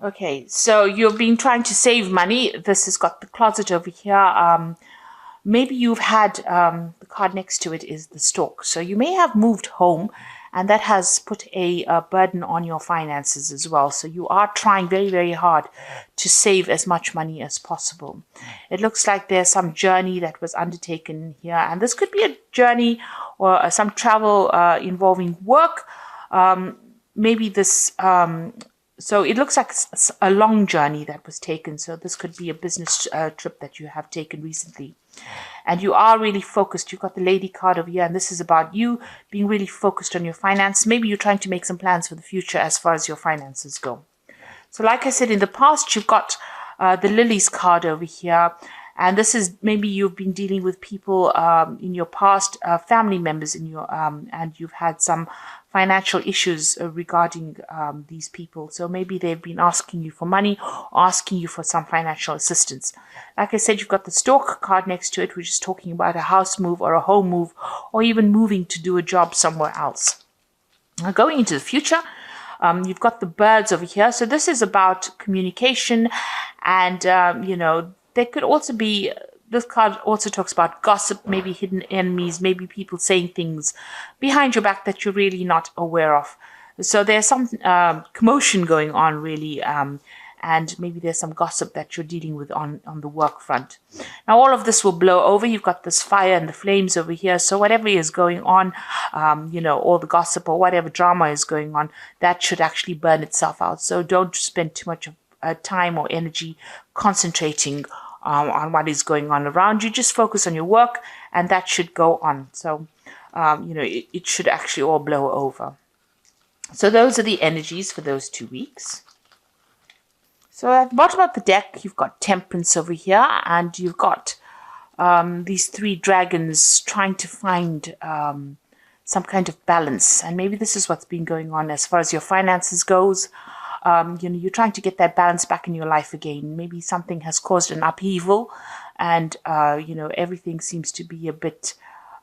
Okay, so you've been trying to save money. This has got the closet over here. Maybe you've had the card next to it is the stork. So you may have moved home, and that has put a burden on your finances as well. So you are trying very, very hard to save as much money as possible. It looks like there's some journey that was undertaken here, and this could be a journey or some travel involving work. Maybe this so it looks like a long journey that was taken. So this could be a business trip that you have taken recently. And you are really focused. You've got the lady card over here, and this is about you being really focused on your finance. Maybe you're trying to make some plans for the future as far as your finances go. So like I said, in the past, you've got the lilies card over here. And this is maybe you've been dealing with people in your past, family members in your, and you've had some financial issues regarding these people. So maybe they've been asking you for money, asking you for some financial assistance. Like I said, you've got the stork card next to it, which is talking about a house move or a home move, or even moving to do a job somewhere else. Now, going into the future, you've got the birds over here. So this is about communication and, there could also be, this card also talks about gossip, maybe hidden enemies, maybe people saying things behind your back that you're really not aware of. So there's some commotion going on really, and maybe there's some gossip that you're dealing with on the work front. Now all of this will blow over. You've got this fire and the flames over here. So whatever is going on, all the gossip or whatever drama is going on, that should actually burn itself out. So don't spend too much time or energy concentrating on what is going on around you. Just focus on your work, and that should go on. So, it should actually all blow over. So those are the energies for those 2 weeks. So at the bottom of the deck, you've got Temperance over here, and you've got these 3 dragons trying to find some kind of balance. And maybe this is what's been going on as far as your finances goes. You're trying to get that balance back in your life again. Maybe something has caused an upheaval, and everything seems to be a bit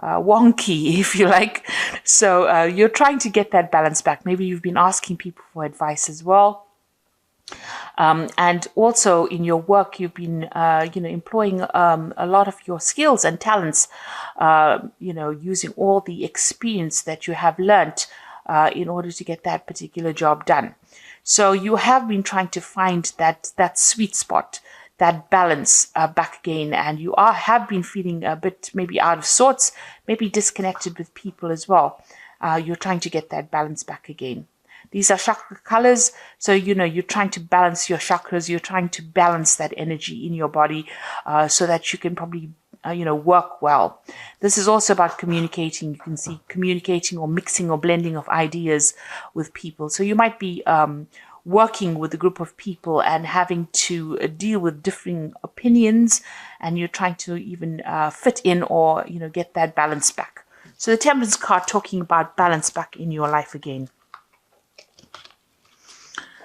wonky, if you like. So you're trying to get that balance back. Maybe you've been asking people for advice as well. And also in your work, you've been, employing a lot of your skills and talents, using all the experience that you have learnt in order to get that particular job done. So you have been trying to find that sweet spot, that balance back again, and you have been feeling a bit maybe out of sorts, maybe disconnected with people as well. You're trying to get that balance back again. These are chakra colors, so you're trying to balance your chakras. You're trying to balance that energy in your body so that you can probably work well. This is also about communicating. You can see communicating or mixing or blending of ideas with people. So you might be working with a group of people and having to deal with differing opinions, and you're trying to even fit in or get that balance back. So the Temperance card talking about balance back in your life again.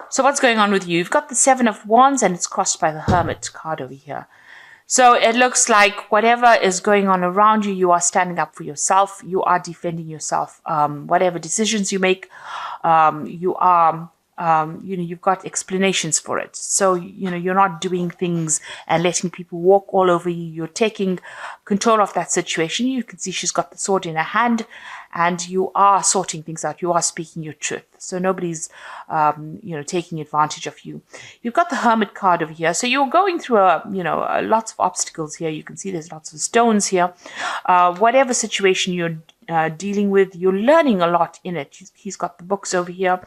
So what's going on with you? You've got the 7 of Wands, and it's crossed by the Hermit card over here. So it looks like whatever is going on around you, you are standing up for yourself. You are defending yourself. Whatever decisions you make, you are, you've got explanations for it. So, you're not doing things and letting people walk all over you. You're taking control of that situation. You can see she's got the sword in her hand, and you are sorting things out. You are speaking your truth. So nobody's, taking advantage of you. You've got the Hermit card over here. So you're going through lots of obstacles here. You can see there's lots of stones here. Whatever situation you're dealing with, you're learning a lot in it. He's got the books over here.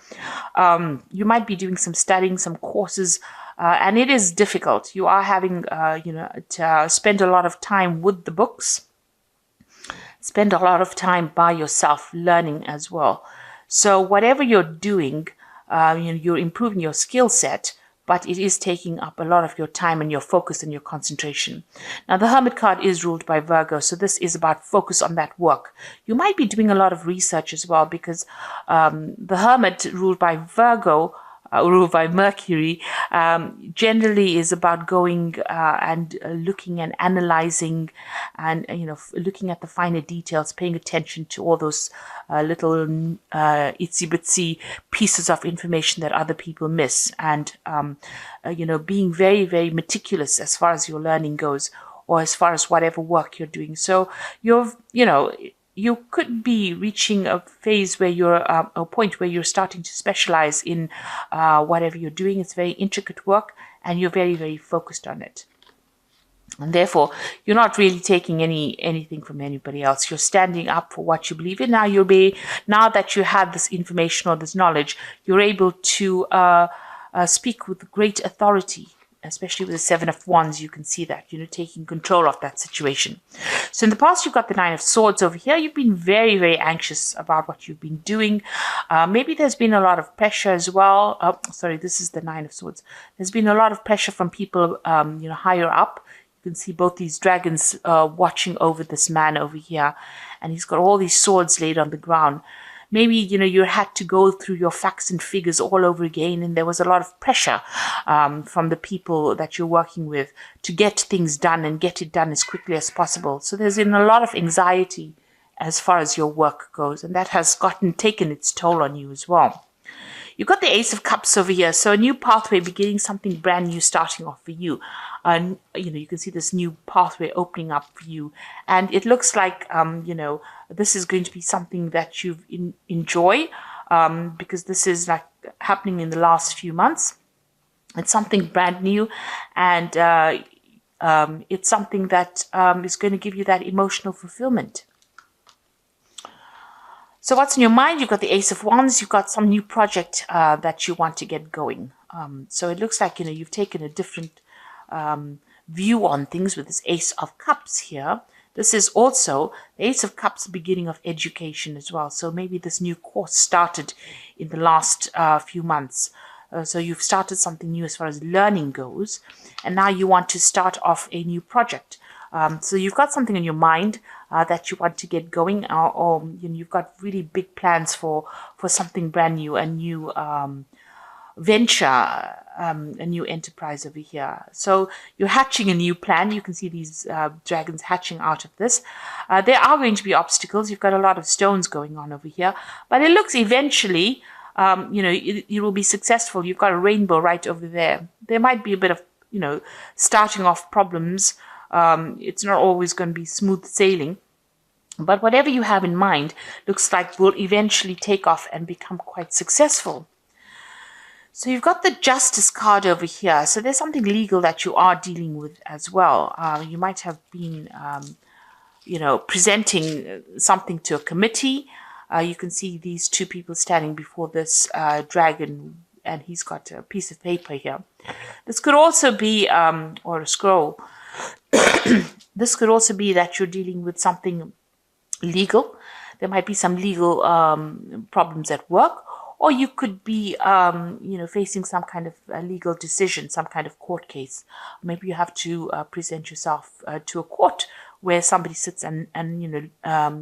You might be doing some studying, some courses, and it is difficult. You are having, to spend a lot of time with the books. Spend a lot of time by yourself learning as well. So whatever you're doing, you're improving your skill set, but it is taking up a lot of your time and your focus and your concentration. Now, the Hermit card is ruled by Virgo, so this is about focus on that work. You might be doing a lot of research as well, because the Hermit ruled by Virgo ruled by Mercury, generally is about going and looking and analyzing, and looking at the finer details, paying attention to all those little itsy bitsy pieces of information that other people miss, and being very, very meticulous as far as your learning goes, or as far as whatever work you're doing. So you could be reaching a phase where you're a point where you're starting to specialize in whatever you're doing. It's very intricate work, and you're very, very focused on it. And therefore, you're not really taking anything from anybody else. You're standing up for what you believe in. Now that you have this information or this knowledge, you're able to speak with great authority. Especially with the Seven of Wands, you can see that, taking control of that situation. So in the past, you've got the Nine of Swords over here. You've been very, very anxious about what you've been doing. Maybe there's been a lot of pressure as well. Oh, sorry, this is the Nine of Swords. There's been a lot of pressure from people, higher up. You can see both these dragons watching over this man over here. And he's got all these swords laid on the ground. Maybe, you had to go through your facts and figures all over again, and there was a lot of pressure from the people that you're working with to get things done and get it done as quickly as possible. So there's been a lot of anxiety as far as your work goes, and that has taken its toll on you as well. You've got the Ace of Cups over here, so a new pathway beginning, something brand new starting off for you. And you can see this new pathway opening up for you, and it looks like this is going to be something that you enjoy, because this is like happening in the last few months. It's something brand new, and it's something that is going to give you that emotional fulfillment. So what's in your mind? You've got the Ace of Wands. You've got some new project that you want to get going. So it looks like, you've taken a different view on things with this Ace of Cups here. This is also the Ace of Cups, beginning of education as well. So maybe this new course started in the last few months. So you've started something new as far as learning goes. And now you want to start off a new project. So you've got something in your mind that you want to get going, or you've got really big plans for something brand new, a new venture, a new enterprise over here. So you're hatching a new plan. You can see these dragons hatching out of this. There are going to be obstacles. You've got a lot of stones going on over here, but it looks eventually, you will be successful. You've got a rainbow right over there. There might be a bit of, starting off problems. It's not always going to be smooth sailing, but whatever you have in mind looks like will eventually take off and become quite successful. So you've got the Justice card over here. So there's something legal that you are dealing with as well. You might have been, presenting something to a committee. You can see these two people standing before this dragon, and he's got a piece of paper here. This could also be, or a scroll. This could also be that you're dealing with something legal. There might be some legal problems at work, or you could be, facing some kind of legal decision, some kind of court case. Maybe you have to present yourself to a court where somebody sits and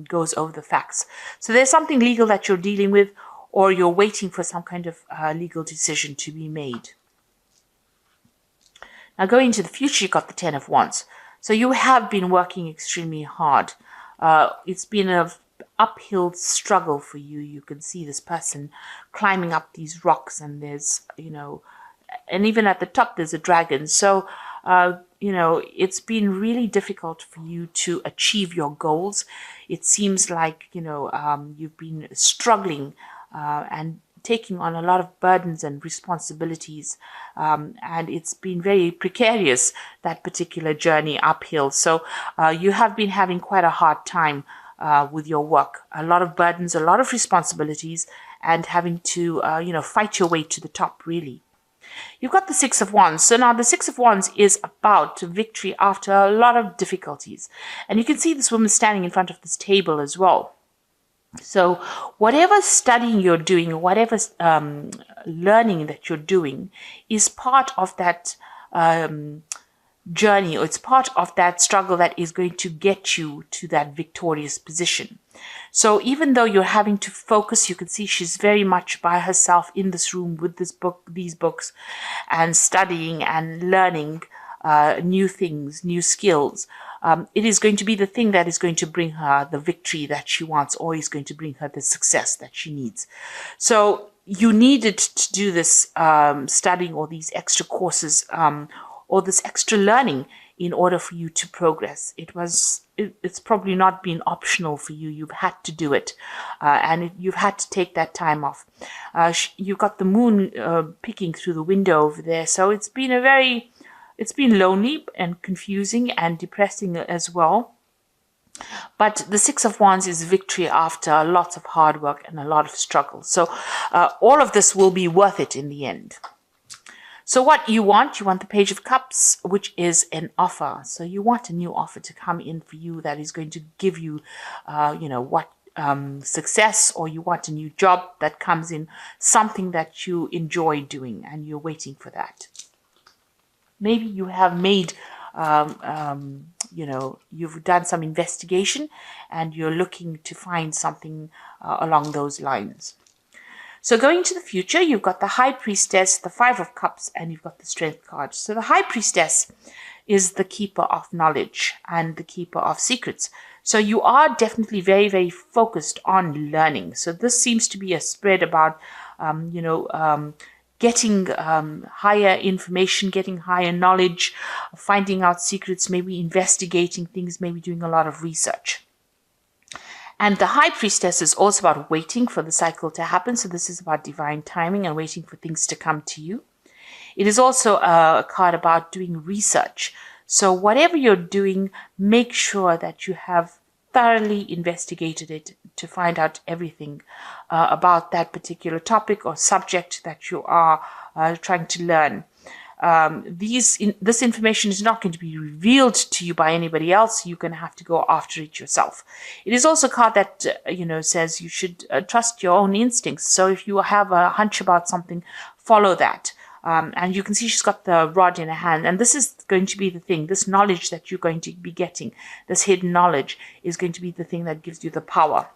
goes over the facts. So there's something legal that you're dealing with, or you're waiting for some kind of legal decision to be made. Now going into the future, you've got the Ten of Wands. So you have been working extremely hard. It's been an uphill struggle for you. You can see this person climbing up these rocks, and there's, and even at the top there's a dragon. So, it's been really difficult for you to achieve your goals. It seems like, you've been struggling and taking on a lot of burdens and responsibilities, and it's been very precarious, that particular journey uphill. So you have been having quite a hard time with your work, a lot of burdens, a lot of responsibilities, and having to fight your way to the top, really. You've got the Six of Wands. So now the Six of Wands is about victory after a lot of difficulties, and you can see this woman standing in front of this table as well. So whatever studying you're doing, whatever learning that you're doing is part of that journey, or it's part of that struggle that is going to get you to that victorious position. So even though you're having to focus, you can see she's very much by herself in this room with these books, and studying and learning new things, new skills. It is going to be the thing that is going to bring her the victory that she wants, or is going to bring her the success that she needs. So you needed to do this studying, or these extra courses, or this extra learning, in order for you to progress. It's probably not been optional for you. You've had to do it, and you've had to take that time off. You've got the moon peeking through the window over there, so it's been lonely and confusing and depressing as well. But the Six of Wands is victory after lots of hard work and a lot of struggle. So all of this will be worth it in the end. So what you want the Page of Cups, which is an offer. So you want a new offer to come in for you that is going to give you, success, or you want a new job that comes in, something that you enjoy doing, and you're waiting for that. Maybe you have made, you've done some investigation and you're looking to find something along those lines. So going to the future, you've got the High Priestess, the Five of Cups, and you've got the Strength card. So the High Priestess is the keeper of knowledge and the keeper of secrets. So you are definitely very, very focused on learning. So this seems to be a spread about, getting higher information, getting higher knowledge, finding out secrets, maybe investigating things, maybe doing a lot of research. And the High Priestess is also about waiting for the cycle to happen. So this is about divine timing and waiting for things to come to you. It is also a card about doing research. So whatever you're doing, make sure that you have thoroughly investigated it to find out everything about that particular topic or subject that you are trying to learn. This information is not going to be revealed to you by anybody else. You're going to have to go after it yourself. It is also a card that says you should trust your own instincts. So if you have a hunch about something, follow that. And you can see she's got the rod in her hand, and this is going to be the thing. This knowledge that you're going to be getting, this hidden knowledge, is going to be the thing that gives you the power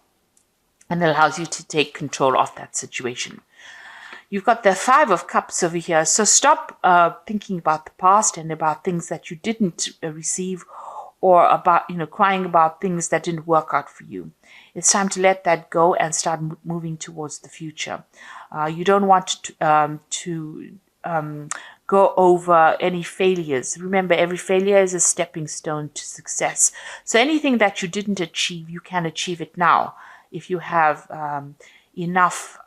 and allows you to take control of that situation. You've got the Five of Cups over here. So stop thinking about the past and about things that you didn't receive, or about, crying about things that didn't work out for you. It's time to let that go and start moving towards the future. You don't want to go over any failures. Remember, every failure is a stepping stone to success. So anything that you didn't achieve, you can achieve it now. If you have enough,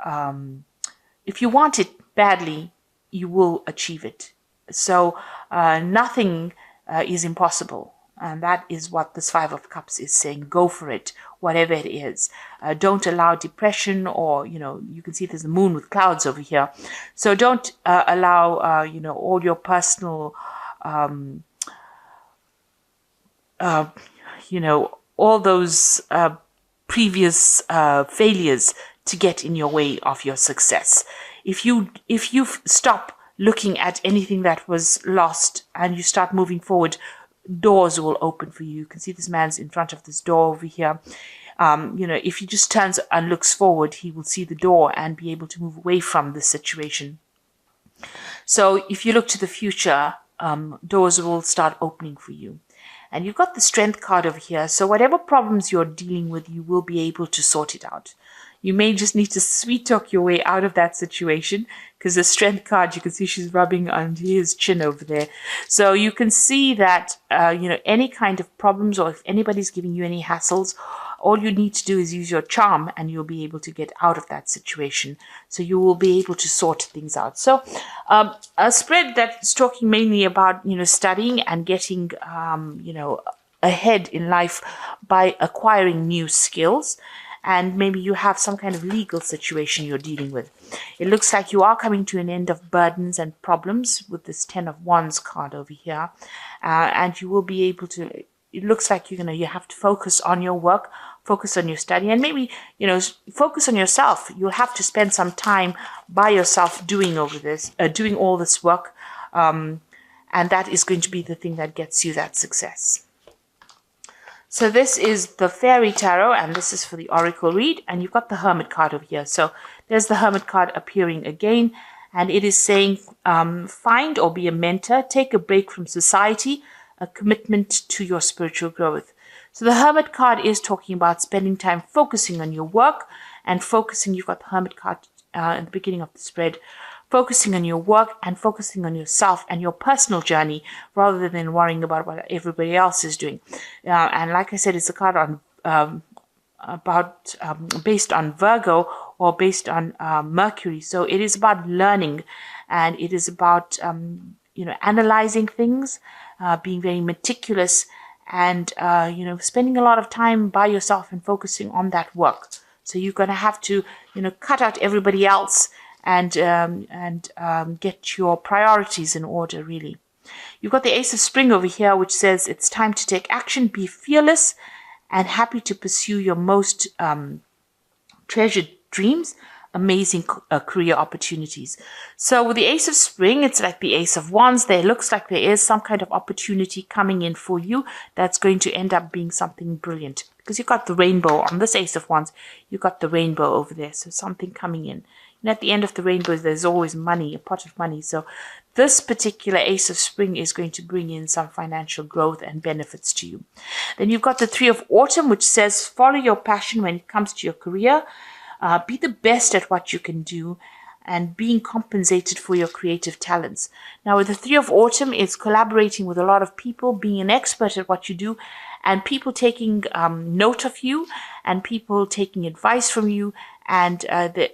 if you want it badly, you will achieve it. So nothing is impossible. And that is what this Five of Cups is saying. Go for it, whatever it is. Don't allow depression, or, you can see there's a moon with clouds over here. So don't allow, all your personal, all those previous failures to get in your way of your success. If you stop looking at anything that was lost and you start moving forward, doors will open for you. You can see this man's in front of this door over here. If he just turns and looks forward, he will see the door and be able to move away from this situation. So if you look to the future, doors will start opening for you. And you've got the Strength card over here. So whatever problems you're dealing with, you will be able to sort it out. You may just need to sweet talk your way out of that situation, because the Strength card, you can see she's rubbing under his chin over there. So you can see that, any kind of problems, or if anybody's giving you any hassles, all you need to do is use your charm and you'll be able to get out of that situation. So you will be able to sort things out. So a spread that's talking mainly about, studying and getting, ahead in life by acquiring new skills. And maybe you have some kind of legal situation you're dealing with. It looks like you are coming to an end of burdens and problems with this Ten of Wands card over here. And you will be able to, it looks like you have to focus on your work, focus on your study, and maybe, focus on yourself. You'll have to spend some time by yourself doing all this work. and that is going to be the thing that gets you that success. So this is the Fairy Tarot, and this is for the Oracle read, and you've got the Hermit card over here. So there's the Hermit card appearing again, and it is saying find or be a mentor, take a break from society, a commitment to your spiritual growth. So the Hermit card is talking about spending time focusing on your work and focusing. You've got the Hermit card in the beginning of the spread, focusing on your work and focusing on yourself and your personal journey rather than worrying about what everybody else is doing. And like I said, it's a card on based on Virgo or based on Mercury. So it is about learning, and it is about analyzing things, being very meticulous, and spending a lot of time by yourself and focusing on that work. So you're going to have to cut out everybody else and get your priorities in order, really. You've got the Ace of Spring over here, which says it's time to take action, be fearless, and happy to pursue your most treasured dreams, amazing career opportunities. So with the Ace of Spring, it's like the Ace of Wands. There looks like there is some kind of opportunity coming in for you that's going to end up being something brilliant, because you've got the rainbow on this Ace of Wands. You've got the rainbow over there, so something coming in. And at the end of the rainbow, there's always money, a pot of money. So this particular Ace of Spring is going to bring in some financial growth and benefits to you. Then you've got the Three of Autumn, which says follow your passion when it comes to your career. Be the best at what you can do, and being compensated for your creative talents. Now with the Three of Autumn, it's collaborating with a lot of people, being an expert at what you do, and people taking note of you, and people taking advice from you, and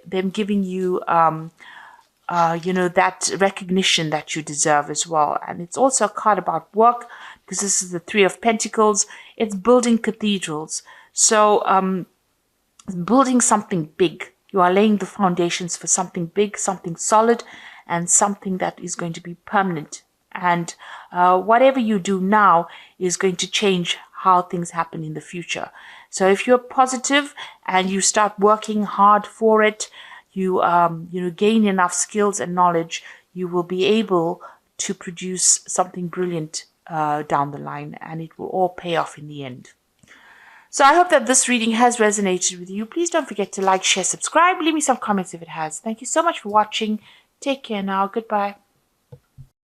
them giving you that recognition that you deserve as well. And it's also a card about work, because this is the Three of Pentacles. It's building cathedrals. So building something big. You are laying the foundations for something big, something solid, and something that is going to be permanent. And whatever you do now is going to change how things happen in the future. So if you're positive and you start working hard for it, you gain enough skills and knowledge, you will be able to produce something brilliant down the line, and it will all pay off in the end. So I hope that this reading has resonated with you. Please don't forget to like, share, subscribe. Leave me some comments if it has. Thank you so much for watching. Take care now. Goodbye.